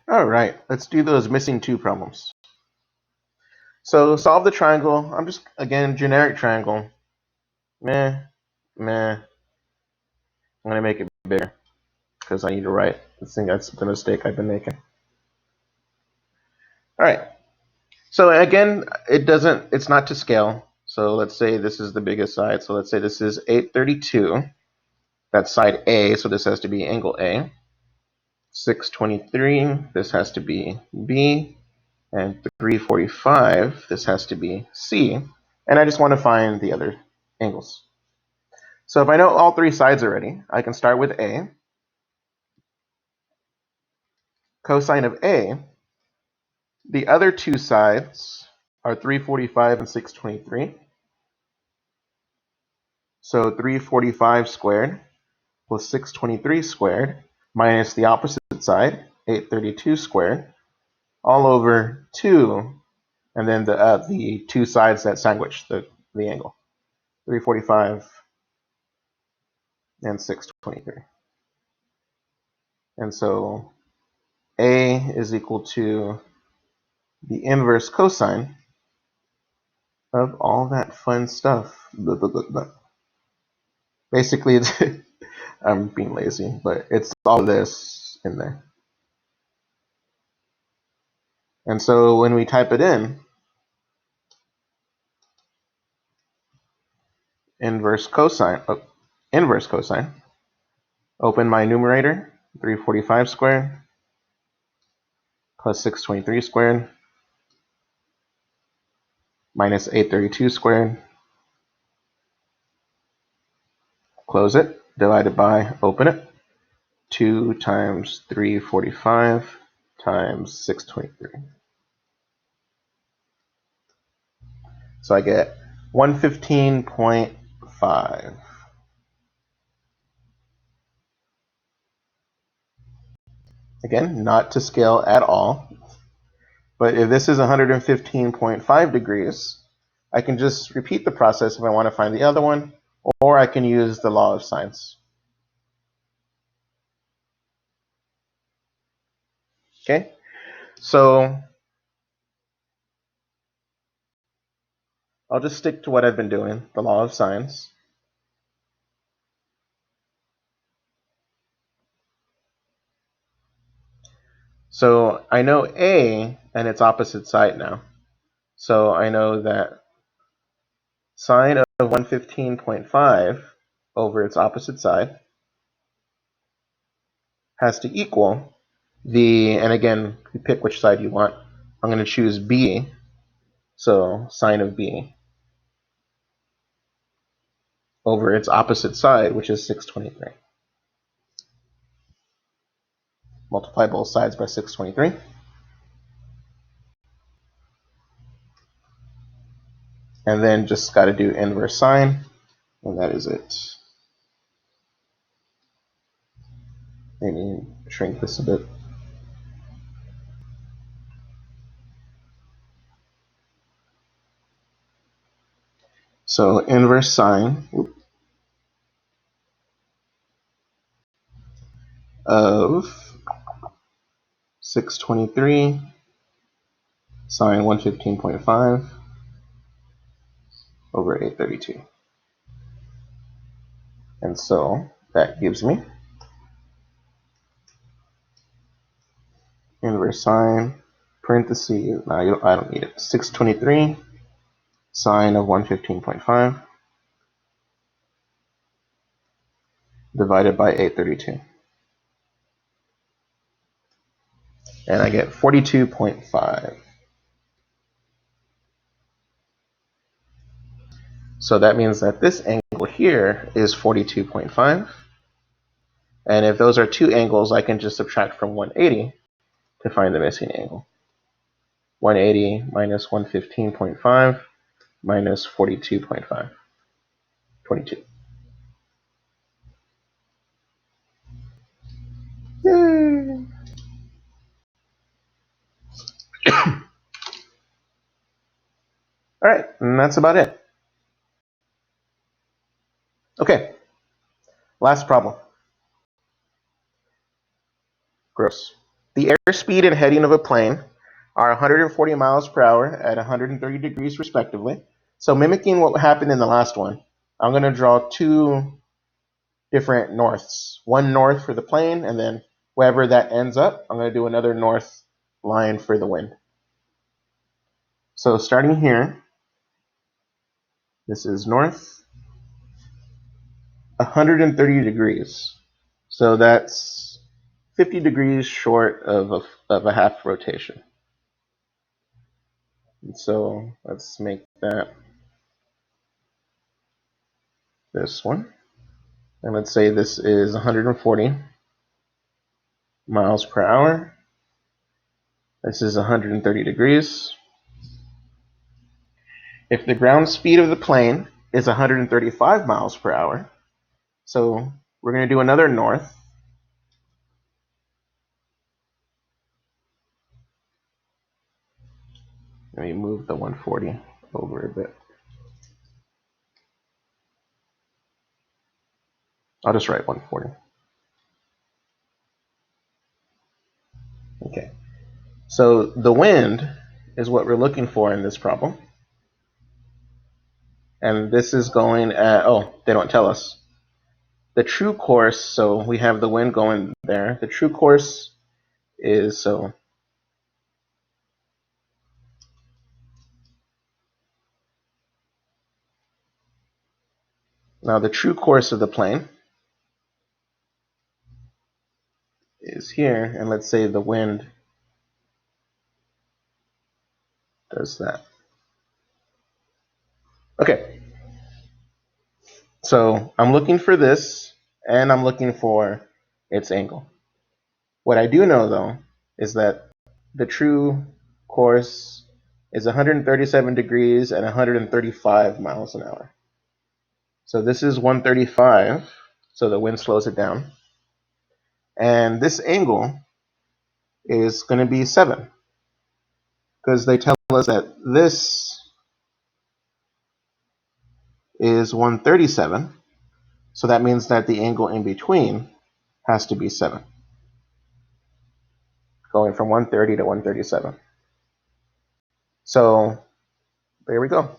All right, let's do those missing 2 problems. So solve the triangle. I'm just, again, generic triangle. Meh, meh. I'm going to make it bigger because I need to write. I think that's the mistake I've been making. All right. So again, it's not to scale. So let's say this is the biggest side. So let's say this is 832. That's side A, so this has to be angle A. 623, this has to be B. And 345, this has to be C. And I just want to find the other angles. So if I know all 3 sides already, I can start with A. Cosine of A, the other 2 sides are 345 and 623. So 345 squared plus 623 squared minus the opposite side, 832 squared, all over 2, and then the 2 sides that sandwich the angle, 345 and 623. And so A is equal to the inverse cosine of all that fun stuff. Basically, I'm being lazy, but it's all this in there. And so when we type it in, inverse cosine, open my numerator, 345 squared plus 623 squared minus 832 squared, close it, divided by, open it, 2 times 345 times 623. So I get 115.5. Again, not to scale at all. But if this is 115.5 degrees, I can just repeat the process if I want to find the other one, or I can use the law of sines. Okay, so I'll just stick to what I've been doing, the law of sines. So I know A and its opposite side now. So I know that sine of 115.5 over its opposite side has to equal and again, you pick which side you want. I'm going to choose B, so sine of B, over its opposite side, which is 623. Multiply both sides by 623. And then just got to do inverse sine, and that is it. Maybe shrink this a bit. So inverse sine of 623 sine 115.5 over 832. And so that gives me inverse sine, parentheses, no, I don't need it, 623 sine of 115.5 divided by 832. And I get 42.5. So that means that this angle here is 42.5. And if those are 2 angles, I can just subtract from 180 to find the missing angle. 180 minus 115.5 minus 42.5. 22. Yay! All right, and that's about it. Okay, last problem. Gross. The airspeed and heading of a plane are 140 miles per hour at 130 degrees respectively. So mimicking what happened in the last one, I'm going to draw two different norths. One north for the plane, and then wherever that ends up, I'm going to do another north line for the wind. So starting here, this is north, 130 degrees. So that's 50 degrees short of a half rotation. And so let's make that this one. And let's say this is 140 miles per hour. This is 130 degrees. If the ground speed of the plane is 135 miles per hour, so we're going to do another north. Let me move the 140 over a bit. I'll just write 140. Okay. So the wind is what we're looking for in this problem. And this is going at, oh, they don't tell us. The true course, so we have the wind going there. The true course is, so now the true course of the plane is here, and let's say the wind does that. Okay, so I'm looking for this, and I'm looking for its angle. What I do know, though, is that the true course is 137 degrees and 135 miles an hour. So this is 135, so the wind slows it down. And this angle is going to be 7, because they tell us that this is 137, so that means that the angle in between has to be 7, going from 130 to 137. So there we go.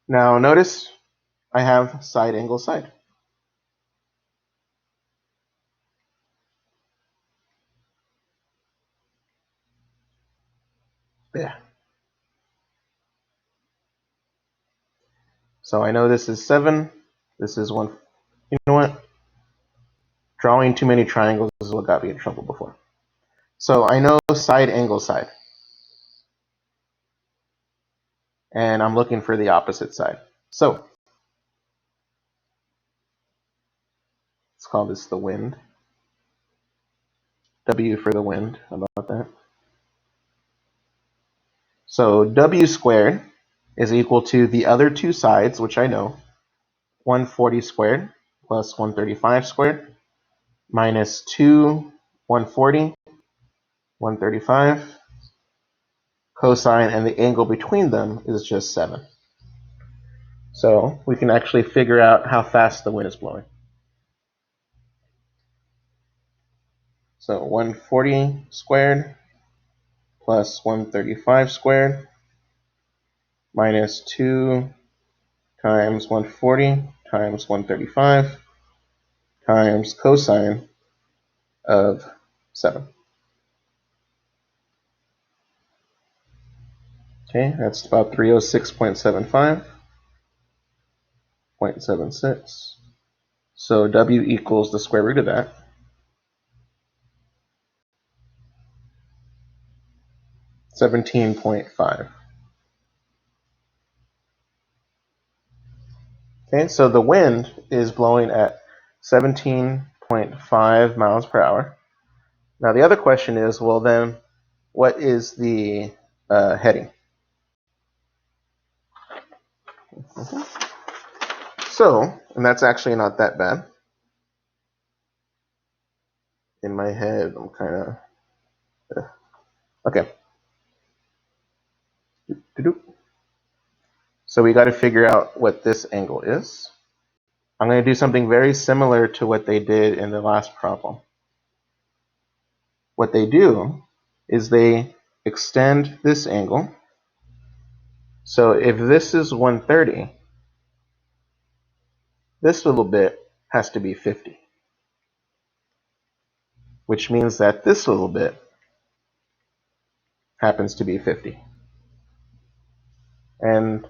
Now notice I have side angle side. Yeah. So I know this is 7, this is 1. You know what? Drawing too many triangles is what got me in trouble before. So I know side angle side. And I'm looking for the opposite side. So let's call this the wind. W for the wind. How about that? So W squared is equal to the other two sides, which I know. 140 squared plus 135 squared minus 2 140, 135. Cosine, and the angle between them is just 7. So we can actually figure out how fast the wind is blowing. So 140 squared plus 135 squared minus 2 times 140 times 135 times cosine of 7. Okay, that's about 306.75, 0.76. So W equals the square root of that. $17.5. Okay, so the wind is blowing at 17.5 miles per hour. Now the other question is, well then, what is the heading? So, and that's actually not that bad. In my head, I'm kind of, okay. So we got to figure out what this angle is. I'm going to do something very similar to what they did in the last problem. what they do is they extend this angle. So if this is 130, this little bit has to be 50, which means that this little bit happens to be 50. And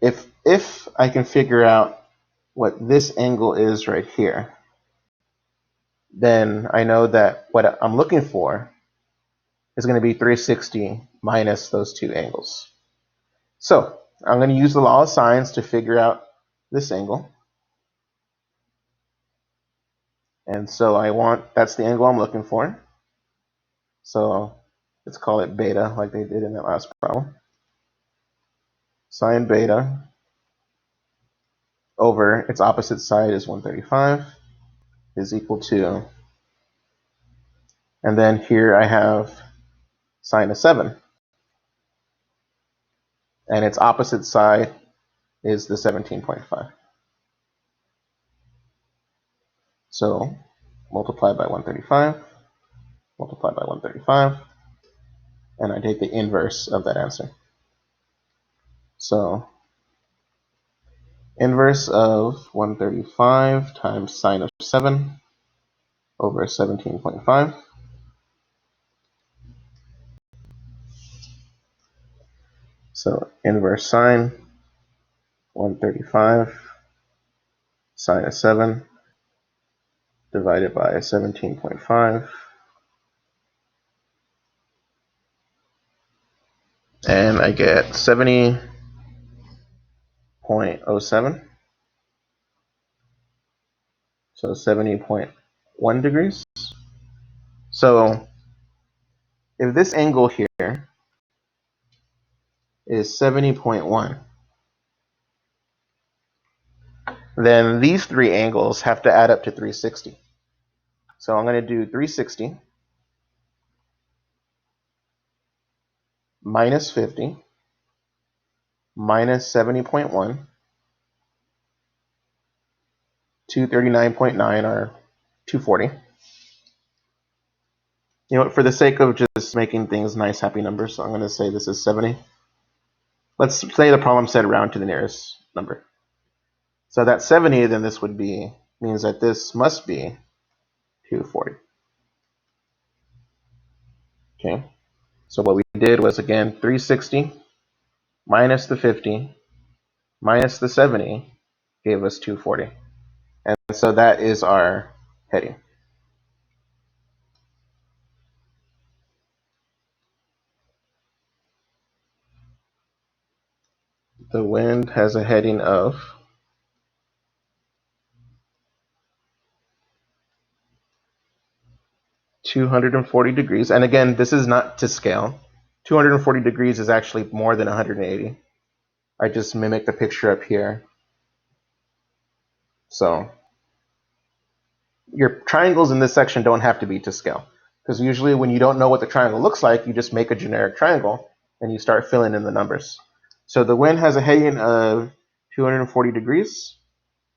if I can figure out what this angle is right here, then I know that what I'm looking for is going to be 360 minus those two angles. So I'm going to use the law of sines to figure out this angle. And so that's the angle I'm looking for. So let's call it beta, like they did in that last problem. Sine beta over its opposite side is 135 is equal to, and then here I have sine of 7. And its opposite side is the 17.5. So multiply by 135, multiply by 135, and I take the inverse of that answer. So inverse of 135 times sine of 7 over 17.5. So inverse sine 135 sine of 7 divided by 17.5. And I get 70.07. So 70.1 degrees. So if this angle here is 70.1, then these three angles have to add up to 360. So I'm going to do 360 minus 50 minus 70.1, 239.9 or 240. You know what, for the sake of just making things nice, happy numbers, so I'm going to say this is 70. Let's say the problem said round to the nearest number. So that's 70, then this would be, means that this must be 240. Okay, so what we did was, again, 360 minus the 50 minus the 70 gave us 240. And so that is our heading. The wind has a heading of 240 degrees. And again, this is not to scale. 240 degrees is actually more than 180. I just mimicked the picture up here. So your triangles in this section don't have to be to scale, because usually when you don't know what the triangle looks like, you just make a generic triangle and you start filling in the numbers. So the wind has a heading of 240 degrees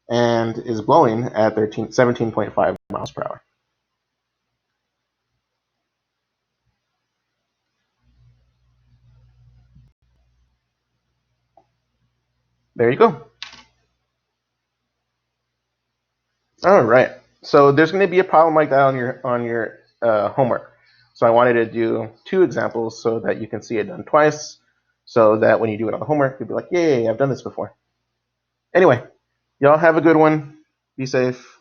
and is blowing at 17.5 miles per hour. There you go. All right. So there's going to be a problem like that on your homework. So I wanted to do 2 examples so that you can see it done twice, so that when you do it on the homework, you'll be like, yay, I've done this before. Anyway, y'all have a good one. Be safe.